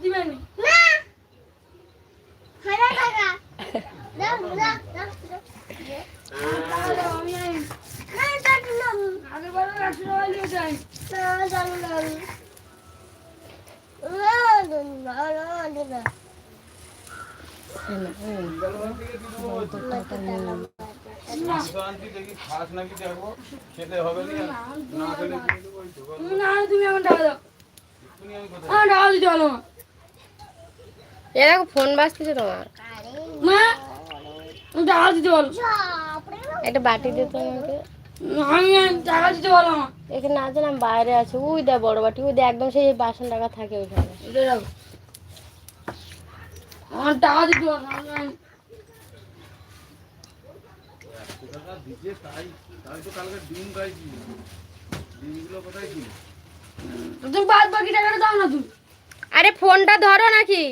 দিবেন না হাজার টাকা দাও দাও দাও আমি না টাকা নাও আগের বার 100 টাকা নিয়ে যাই না দাও দাও তুমি আমার টাকা দাও আমার টাকা দিতে হলো এরকম ফোন বাজতেছে তোমার। মা আমি টাকা দিতে বলো একটা বাটি দিত আমাকে। আমি টাকা দিতে বলো আমার এখানে না জান আমি বাইরে আছে, ওই দেয় বড় বাটি, ওই দেয় একদম সেই বাসন টাকা থাকে ওইখানে। এটা রাখো আমার টাকা দিতে বলো তুমি বাদ বাকি টাকাটা দাও না তুমি আরে ফোনটা ধরো নাকি।